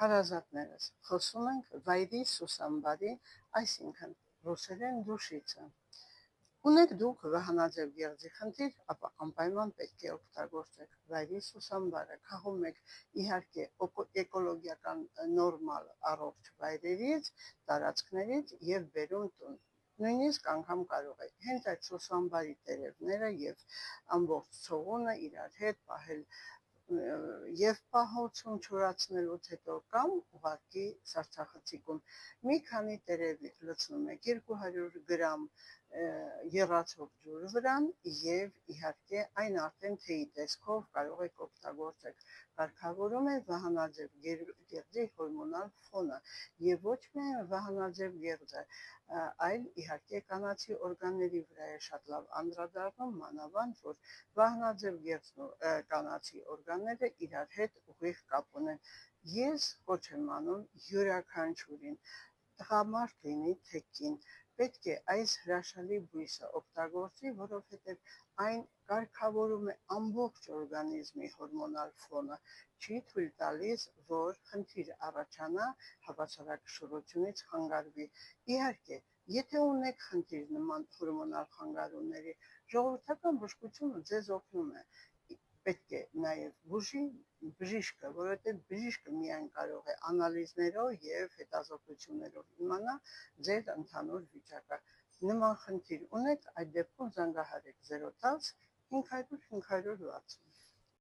Հարազատներս, խոսում ենք վայրի սուսամբարի, այսինքն ռուսերեն դուշիցը։ Ունեք դուք վահանաձև գեղձի խնդիր, ապա անպայման պետք է օգտագործեք վայրի սուսամբարը, քաղում եք իհարկե էկոլոգիական նորմալ առողջ վայրերից, տարածքներից եւ բերում տուն։ Նույնիսկ անգամ կարող եք հենց այդ սուսամբարի տերևները եւ ամբողջ ցողունը իրար հետ պահել եւ պահոցում չորացնելուց հետո կամ ուղղակի սառցախցիկում մի քանի տերևի լցնում եք 200 գրամ եռացող ջուր վրան եւ իհարկե այն արդեն թեյի տեսքով կարող եք օգտագործել։ Կարգավորում է վահանաձև գեղձի հորմոնալ ֆոնը եւ ոչ միայն վահանաձև գեղձը, այլ իհարկե կանացի օրգանների վրա է շատ լավ անդրադառնում, մանավանդ որ վահանաձև գեղձն ու կանացի օրգանները իրար հետ ուղիղ կապ ունեն։ Ես կոչ եմ անում յուրաքանչյուրին, տղամարդ լինի թե կին, պետք է այս հրաշալի բույսը օգտագործի, որովհետև այն կարգավորում է ամբողջ օրգանիզմի հորմոնալ ֆոնը, չի թույլ տալիս, որ խնդիր առաջանա, հավասարակշռությունից խանգարվի։ Իհարկե, եթե ունեք խնդիր նման հորմոնալ խանգարումների, ժողովրդական բժշկությունը ձեզ օգնում է։ Պետք է նաև բուժի բժիշկը, որովհետև բժիշկը միայն կարող է անալիզներով եւ հետազոտություններով իմանալ ձեր ընդհանուր վիճակը։ Նման խնդիր ունեք, այդ դեպքում զանգահարեք 010 500 560։